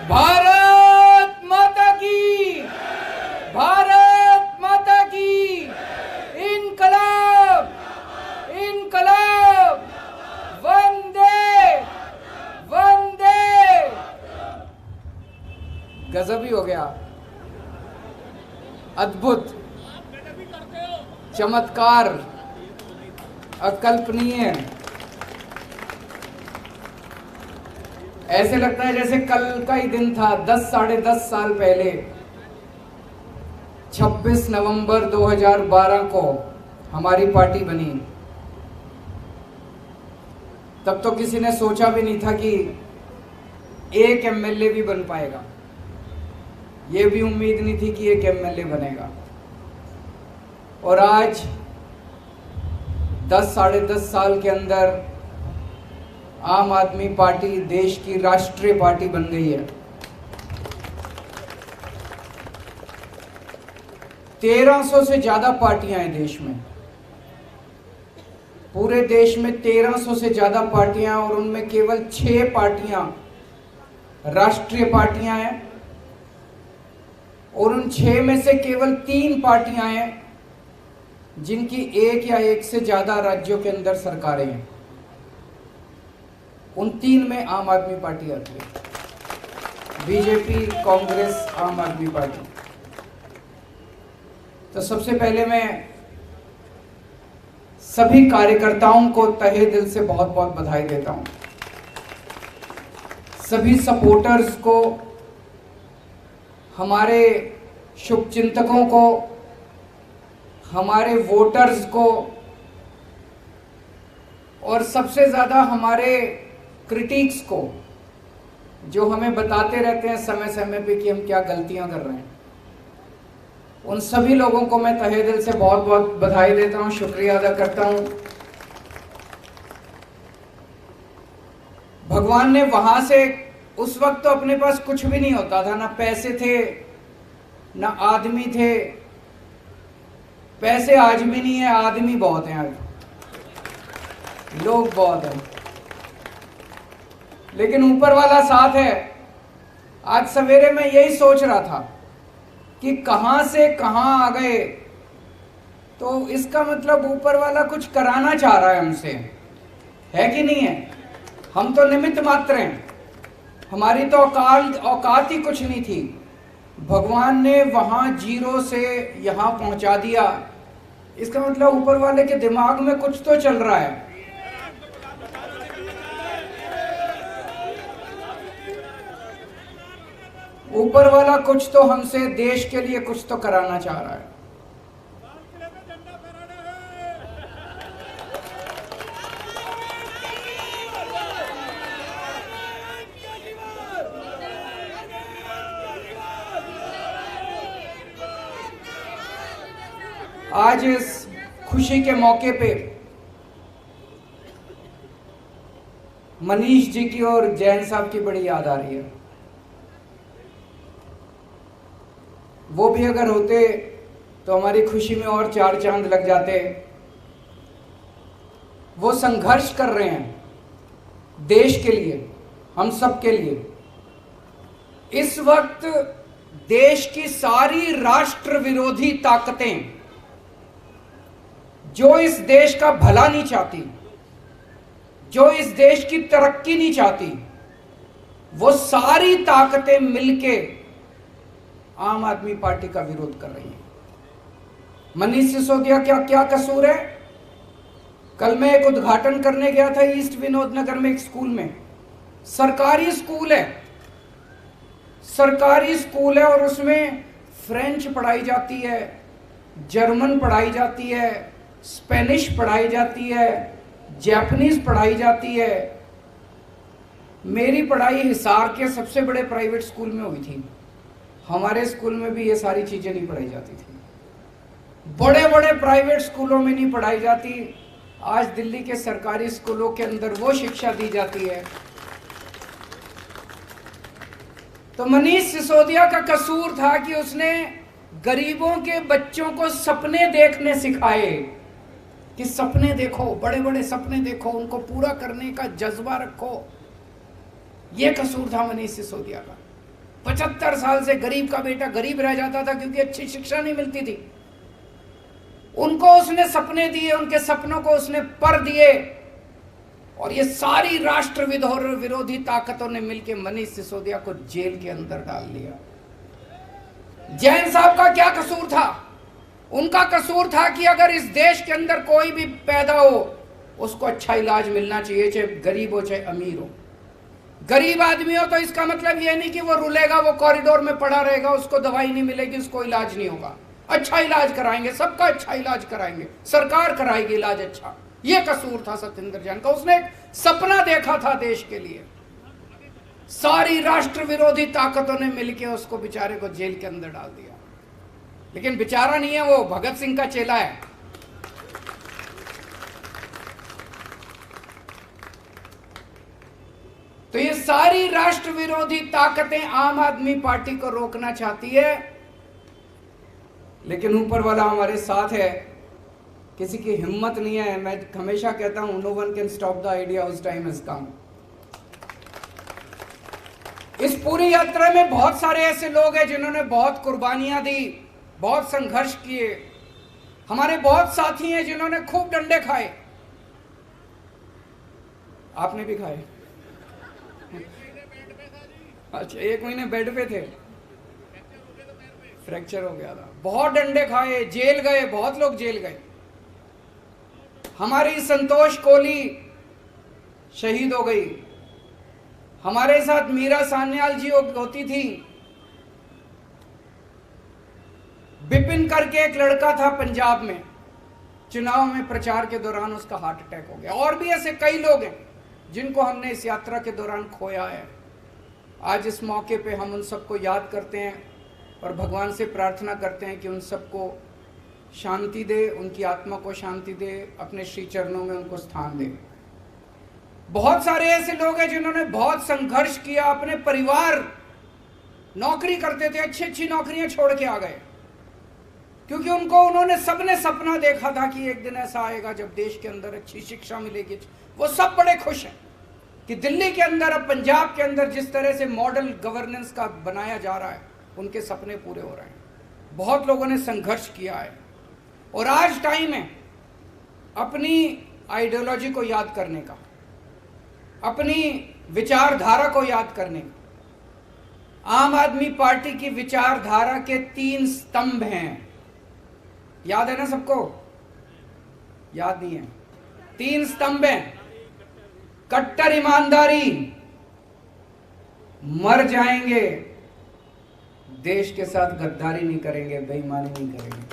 भारत माता की, भारत माता की, इनकलाब, इनकलाब, वंदे वंदे। गजब ही हो गया, अद्भुत, चमत्कार, अकल्पनीय। ऐसे लगता है जैसे कल का ही दिन था। 10 साढ़े 10 साल पहले 26 नवंबर 2012 को हमारी पार्टी बनी। तब तो किसी ने सोचा भी नहीं था कि एक एमएलए भी बन पाएगा। ये भी उम्मीद नहीं थी कि एक एमएलए बनेगा। और आज 10 साढ़े 10 साल के अंदर आम आदमी पार्टी देश की राष्ट्रीय पार्टी बन गई है। 1300 से ज्यादा पार्टियां हैं देश में, पूरे देश में 1300 से ज्यादा पार्टियां, और उनमें केवल 6 पार्टियां राष्ट्रीय पार्टियां हैं, और उन 6 में से केवल 3 पार्टियां हैं जिनकी एक या एक से ज्यादा राज्यों के अंदर सरकारें हैं। उन 3 में आम आदमी पार्टी आती है, बीजेपी, कांग्रेस, आम आदमी पार्टी। तो सबसे पहले मैं सभी कार्यकर्ताओं को तहे दिल से बहुत बहुत बधाई देता हूं। सभी सपोर्टर्स को, हमारे शुभचिंतकों को, हमारे वोटर्स को, और सबसे ज्यादा हमारे क्रिटिक्स को, जो हमें बताते रहते हैं समय समय पे कि हम क्या गलतियां कर रहे हैं। उन सभी लोगों को मैं तहे दिल से बहुत बहुत बधाई देता हूं, शुक्रिया अदा करता हूं। भगवान ने वहां से, उस वक्त तो अपने पास कुछ भी नहीं होता था, ना पैसे थे ना आदमी थे। पैसे आज भी नहीं है, आदमी बहुत हैं, आज लोग बहुत हैं, लेकिन ऊपर वाला साथ है। आज सवेरे मैं यही सोच रहा था कि कहां से कहां आ गए, तो इसका मतलब ऊपर वाला कुछ कराना चाह रहा है हमसे, है कि नहीं है? हम तो निमित्त मात्र हैं, हमारी तो औकात ही कुछ नहीं थी। भगवान ने वहां जीरो से यहां पहुंचा दिया। इसका मतलब ऊपर वाले के दिमाग में कुछ तो चल रहा है। ऊपर वाला कुछ तो हमसे, देश के लिए कुछ तो कराना चाह रहा है। आज इस खुशी के मौके पे मनीष जी की और जैन साहब की बड़ी याद आ रही है। वो भी अगर होते तो हमारी खुशी में और 4 चांद लग जाते। वो संघर्ष कर रहे हैं देश के लिए, हम सब के लिए। इस वक्त देश की सारी राष्ट्र विरोधी ताकतें, जो इस देश का भला नहीं चाहती, जो इस देश की तरक्की नहीं चाहती, वो सारी ताकतें मिलके आम आदमी पार्टी का विरोध कर रही है। मनीष सिसोदिया क्या क्या कसूर है? कल मैं एक उद्घाटन करने गया था ईस्ट विनोद नगर में, एक स्कूल में। सरकारी स्कूल है, सरकारी स्कूल है, और उसमें फ्रेंच पढ़ाई जाती है, जर्मन पढ़ाई जाती है, स्पेनिश पढ़ाई जाती है, जापानीज पढ़ाई जाती है। मेरी पढ़ाई हिसार के सबसे बड़े प्राइवेट स्कूल में हुई थी। हमारे स्कूल में भी ये सारी चीजें नहीं पढ़ाई जाती थी, बड़े बड़े प्राइवेट स्कूलों में नहीं पढ़ाई जाती। आज दिल्ली के सरकारी स्कूलों के अंदर वो शिक्षा दी जाती है। तो मनीष सिसोदिया का कसूर था कि उसने गरीबों के बच्चों को सपने देखने सिखाए, कि सपने देखो, बड़े बड़े सपने देखो, उनको पूरा करने का जज्बा रखो। यह कसूर था मनीष सिसोदिया का। 75 साल से गरीब का बेटा गरीब रह जाता था क्योंकि अच्छी शिक्षा नहीं मिलती थी। उनको उसने सपने दिए, उनके सपनों को उसने पर दिए, और ये सारी राष्ट्र विरोधी ताकतों ने मिलकर मनीष सिसोदिया को जेल के अंदर डाल दिया। जैन साहब का क्या कसूर था? उनका कसूर था कि अगर इस देश के अंदर कोई भी पैदा हो उसको अच्छा इलाज मिलना चाहिए, चाहे गरीब हो चाहे अमीर हो। गरीब आदमी हो तो इसका मतलब यह नहीं कि वो रुलेगा, वो कॉरिडोर में पड़ा रहेगा, उसको दवाई नहीं मिलेगी, उसको इलाज नहीं होगा। अच्छा इलाज कराएंगे, सबका अच्छा इलाज कराएंगे, सरकार कराएगी इलाज अच्छा। ये कसूर था सत्येंद्र जैन का। उसने एक सपना देखा था देश के लिए। सारी राष्ट्र विरोधी ताकतों ने मिलकर उसको बेचारे को जेल के अंदर डाल दिया। लेकिन बेचारा नहीं है, वो भगत सिंह का चेला है। तो ये सारी राष्ट्र विरोधी ताकतें आम आदमी पार्टी को रोकना चाहती है, लेकिन ऊपर वाला हमारे साथ है। किसी की हिम्मत नहीं है। मैं हमेशा कहता हूं, no one can stop the idea उस टाइम हैज कम। इस पूरी यात्रा में बहुत सारे ऐसे लोग हैं जिन्होंने बहुत कुर्बानियां दी, बहुत संघर्ष किए। हमारे बहुत साथी हैं जिन्होंने खूब डंडे खाए। आपने भी खाए? अच्छा, 1 महीने बेड पे थे, फ्रैक्चर हो गया था। बहुत डंडे खाए, जेल गए, बहुत लोग जेल गए। हमारी संतोष कोहली शहीद हो गई। हमारे साथ मीरा सान्याल जी होती थी। बिपिन करके एक लड़का था पंजाब में, चुनाव में प्रचार के दौरान उसका हार्ट अटैक हो गया। और भी ऐसे कई लोग हैं जिनको हमने इस यात्रा के दौरान खोया है। आज इस मौके पे हम उन सबको याद करते हैं और भगवान से प्रार्थना करते हैं कि उन सबको शांति दे, उनकी आत्मा को शांति दे, अपने श्री चरणों में उनको स्थान दे। बहुत सारे ऐसे लोग हैं जिन्होंने बहुत संघर्ष किया। अपने परिवार, नौकरी करते थे, अच्छी अच्छी नौकरियां छोड़ के आ गए, क्योंकि उन्होंने सबने सपना देखा था कि एक दिन ऐसा आएगा जब देश के अंदर अच्छी शिक्षा मिलेगी। वो सब बड़े खुश हैं कि दिल्ली के अंदर, अब पंजाब के अंदर जिस तरह से मॉडल गवर्नेंस का बनाया जा रहा है, उनके सपने पूरे हो रहे हैं। बहुत लोगों ने संघर्ष किया है और आज टाइम है अपनी आइडियोलॉजी को याद करने का, अपनी विचारधारा को याद करने का। आम आदमी पार्टी की विचारधारा के 3 स्तंभ हैं। याद है ना सबको? याद नहीं है? 3 स्तंभ हैं। कट्टर ईमानदारी, मर जाएंगे, देश के साथ गद्दारी नहीं करेंगे, बेईमानी नहीं करेंगे,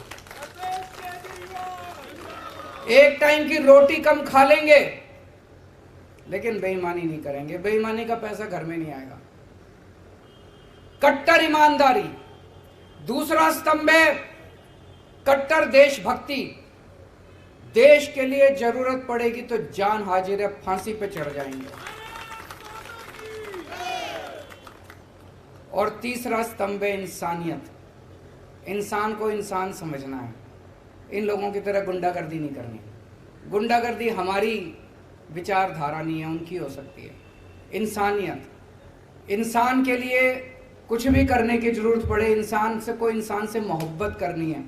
एक टाइम की रोटी कम खा लेंगे लेकिन बेईमानी नहीं करेंगे। बेईमानी का पैसा घर में नहीं आएगा। कट्टर ईमानदारी। दूसरा स्तंभ है कट्टर देशभक्ति। देश के लिए जरूरत पड़ेगी तो जान हाजिर है, फांसी पे चढ़ जाएंगे। और तीसरा स्तंभ है इंसानियत। इंसान को इंसान समझना है। इन लोगों की तरह गुंडागर्दी नहीं करनी। गुंडागर्दी हमारी विचारधारा नहीं है, उनकी हो सकती है। इंसानियत, इंसान के लिए कुछ भी करने की जरूरत पड़े, इंसान से मोहब्बत करनी है।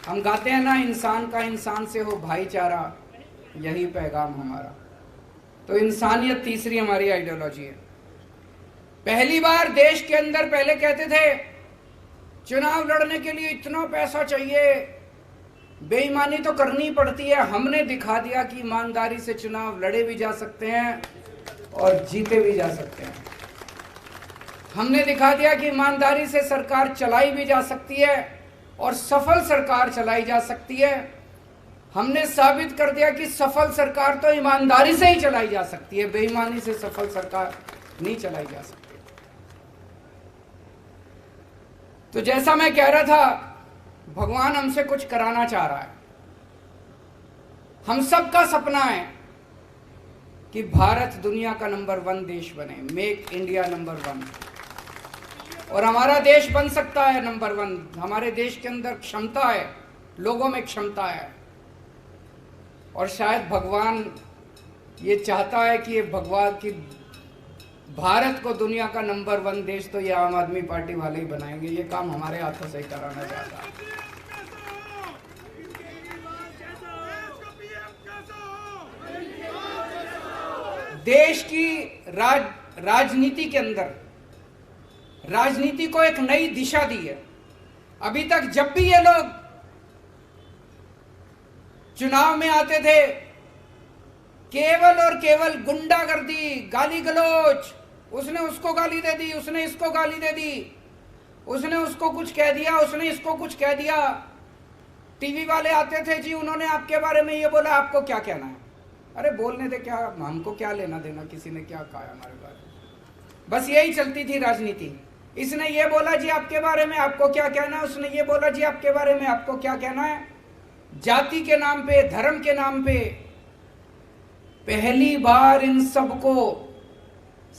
हम गाते हैं ना, इंसान का इंसान से हो भाईचारा, यही पैगाम हमारा। तो इंसानियत तीसरी हमारी आइडियोलॉजी है। पहली बार देश के अंदर पहले कहते थे चुनाव लड़ने के लिए इतना पैसा चाहिए, बेईमानी तो करनी पड़ती है। हमने दिखा दिया कि ईमानदारी से चुनाव लड़े भी जा सकते हैं और जीते भी जा सकते हैं। हमने दिखा दिया कि ईमानदारी से सरकार चलाई भी जा सकती है और सफल सरकार चलाई जा सकती है। हमने साबित कर दिया कि सफल सरकार तो ईमानदारी से ही चलाई जा सकती है, बेईमानी से सफल सरकार नहीं चलाई जा सकती। तो जैसा मैं कह रहा था, भगवान हमसे कुछ कराना चाह रहा है। हम सबका सपना है कि भारत दुनिया का नंबर 1 देश बने, मेक इंडिया नंबर 1। और हमारा देश बन सकता है नंबर 1। हमारे देश के अंदर क्षमता है, लोगों में क्षमता है। और शायद भगवान ये चाहता है कि ये भगवान की भारत को दुनिया का नंबर 1 देश तो ये आम आदमी पार्टी वाले ही बनाएंगे। ये काम हमारे हाथों से ही कराना चाहता है। देश की राजनीति के अंदर राजनीति को एक नई दिशा दी है। अभी तक जब भी ये लोग चुनाव में आते थे, केवल और केवल गुंडागर्दी, गाली गलौज, उसने उसको गाली दे दी, उसने इसको गाली दे दी, उसने उसको कुछ कह दिया, उसने इसको कुछ कह दिया। टीवी वाले आते थे, जी उन्होंने आपके बारे में ये बोला, आपको क्या कहना है? अरे बोलने दे, क्या हमको क्या लेना देना किसी ने क्या कहा हमारे बारे में। बस यही चलती थी राजनीति। इसने ये बोला जी आपके बारे में, आपको क्या कहना है? उसने ये बोला जी आपके बारे में, आपको क्या कहना है? जाति के नाम पे, धर्म के नाम पे पहली बार इन सबको,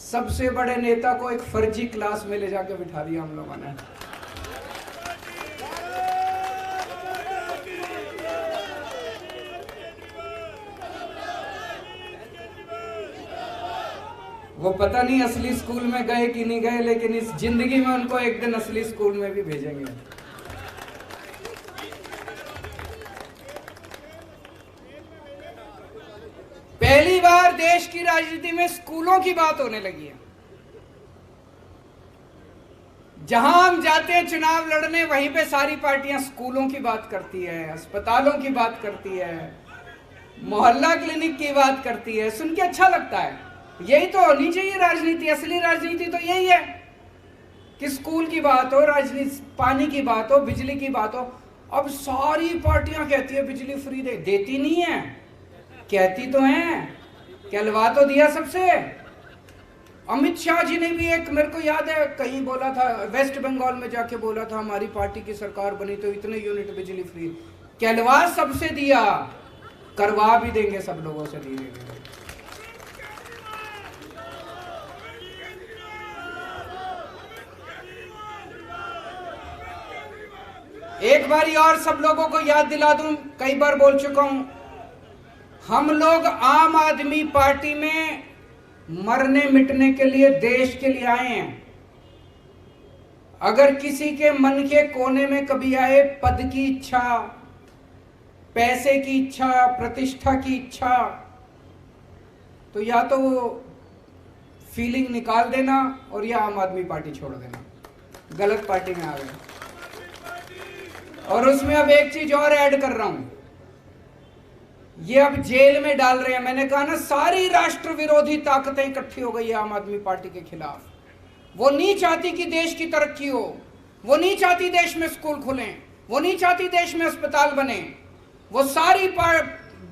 सबसे बड़े नेता को एक फर्जी क्लास में ले जाके बिठा दिया हम लोगों ने। वो पता नहीं असली स्कूल में गए कि नहीं गए, लेकिन इस जिंदगी में उनको एक दिन असली स्कूल में भी भेजेंगे। पहली बार देश की राजनीति में स्कूलों की बात होने लगी है। जहां हम जाते हैं चुनाव लड़ने, वहीं पे सारी पार्टियां स्कूलों की बात करती है, अस्पतालों की बात करती है, मोहल्ला क्लिनिक की बात करती है। सुन के अच्छा लगता है। यही तो होनी चाहिए राजनीति। असली राजनीति तो यही है कि स्कूल की बात हो, राजनीति, पानी की बात हो, बिजली की बात हो। अब सारी पार्टियां कहती है बिजली फ्री दे, देती नहीं है, कहती तो हैं, कहलवा तो दिया सबसे। अमित शाह जी ने भी एक, मेरे को याद है कहीं बोला था, वेस्ट बंगाल में जाके बोला था हमारी पार्टी की सरकार बनी तो इतने यूनिट बिजली फ्री, कहलवा सबसे दिया, करवा भी देंगे सब लोगों से धीरे धीरे। एक बारी और सब लोगों को याद दिला दूं, कई बार बोल चुका हूं, हम लोग आम आदमी पार्टी में मरने मिटने के लिए, देश के लिए आए हैं। अगर किसी के मन के कोने में कभी आए पद की इच्छा, पैसे की इच्छा, प्रतिष्ठा की इच्छा, तो या तो वो फीलिंग निकाल देना और या आम आदमी पार्टी छोड़ देना। गलत पार्टी में आ गए। और उसमें अब एक चीज और ऐड कर रहा हूं, ये अब जेल में डाल रहे हैं। मैंने कहा ना, सारी राष्ट्र विरोधी ताकतें इकट्ठी हो गई है आम आदमी पार्टी के खिलाफ। वो नहीं चाहती कि देश की तरक्की हो, वो नहीं चाहती देश में स्कूल खुलें, वो नहीं चाहती देश में अस्पताल बने। वो सारी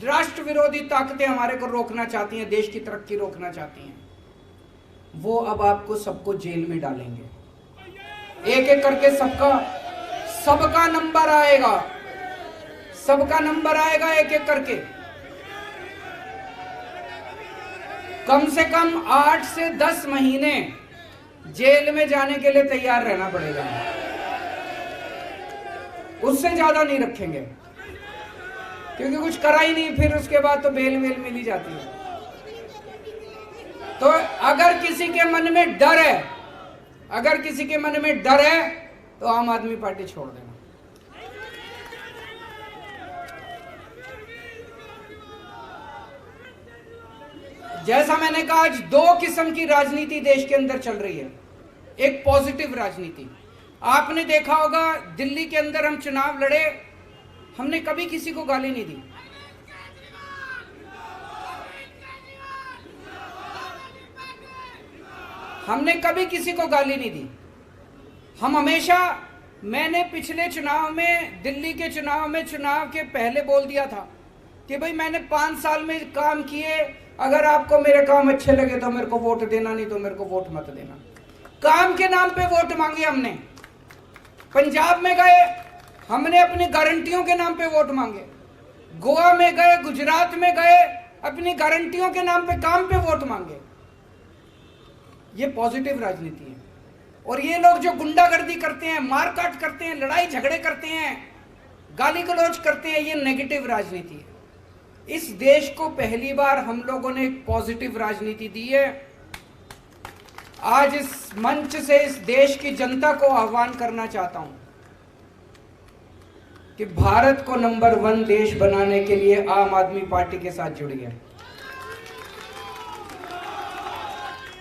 राष्ट्र विरोधी ताकतें हमारे को रोकना चाहती हैं, देश की तरक्की रोकना चाहती हैं। वो अब आपको सबको जेल में डालेंगे। एक एक करके सबका नंबर आएगा, सबका नंबर आएगा एक एक करके। कम से कम 8 से 10 महीने जेल में जाने के लिए तैयार रहना पड़ेगा। उससे ज्यादा नहीं रखेंगे, क्योंकि कुछ करा ही नहीं, फिर उसके बाद तो बेल वेल मिली जाती है। तो अगर किसी के मन में डर है, अगर किसी के मन में डर है, तो आम आदमी पार्टी छोड़ देना। जैसा मैंने कहा, आज 2 किस्म की राजनीति देश के अंदर चल रही है। एक पॉजिटिव राजनीति। आपने देखा होगा, दिल्ली के अंदर हम चुनाव लड़े, हमने कभी किसी को गाली नहीं दी। हमने कभी किसी को गाली नहीं दी। हम हमेशा, मैंने पिछले चुनाव में, दिल्ली के चुनाव में, चुनाव के पहले बोल दिया था कि भाई मैंने 5 साल में काम किए, अगर आपको मेरे काम अच्छे लगे तो मेरे को वोट देना, नहीं तो मेरे को वोट मत देना। काम के नाम पे वोट मांगे हमने। पंजाब में गए, हमने अपनी गारंटियों के नाम पे वोट मांगे। गोवा में गए, गुजरात में गए, अपनी गारंटियों के नाम पे, काम पे वोट मांगे। ये पॉजिटिव राजनीति है। और ये लोग जो गुंडागर्दी करते हैं, मारकाट करते हैं, लड़ाई झगड़े करते हैं, गाली गलौज करते हैं, ये नेगेटिव राजनीति है। इस देश को पहली बार हम लोगों ने एक पॉजिटिव राजनीति दी है। आज इस मंच से इस देश की जनता को आह्वान करना चाहता हूं कि भारत को नंबर 1 देश बनाने के लिए आम आदमी पार्टी के साथ जुड़िए।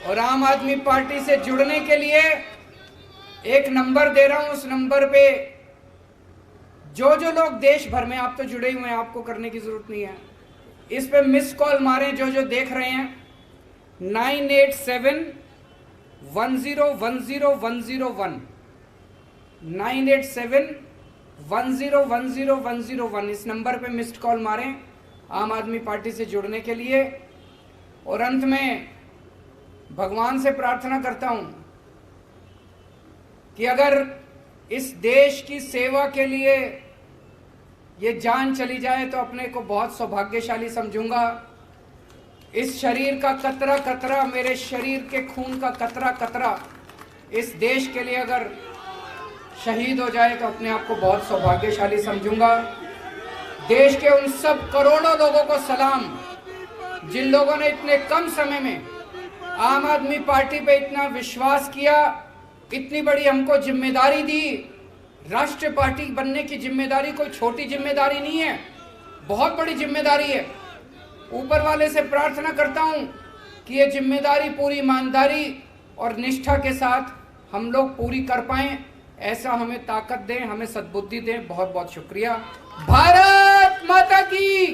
और आम आदमी पार्टी से जुड़ने के लिए एक नंबर दे रहा हूं, उस नंबर पे जो जो लोग देश भर में, आप तो जुड़े हुए हैं, आपको करने की जरूरत नहीं है, इस पे मिस कॉल मारें जो जो देख रहे हैं। 9871010101 9871010101 इस नंबर पे मिस्ड कॉल मारें आम आदमी पार्टी से जुड़ने के लिए। और अंत में भगवान से प्रार्थना करता हूं कि अगर इस देश की सेवा के लिए ये जान चली जाए तो अपने को बहुत सौभाग्यशाली समझूंगा। इस शरीर का कतरा कतरा, मेरे शरीर के खून का कतरा कतरा इस देश के लिए अगर शहीद हो जाए तो अपने आप को बहुत सौभाग्यशाली समझूंगा। देश के उन सब करोड़ों लोगों को सलाम जिन लोगों ने इतने कम समय में आम आदमी पार्टी पे इतना विश्वास किया, इतनी बड़ी हमको जिम्मेदारी दी। राष्ट्रीय पार्टी बनने की जिम्मेदारी कोई छोटी जिम्मेदारी नहीं है, बहुत बड़ी जिम्मेदारी है। ऊपर वाले से प्रार्थना करता हूं कि ये जिम्मेदारी पूरी ईमानदारी और निष्ठा के साथ हम लोग पूरी कर पाएं, ऐसा हमें ताकत दें, हमें सद्बुद्धि दें। बहुत बहुत शुक्रिया। भारत माता की।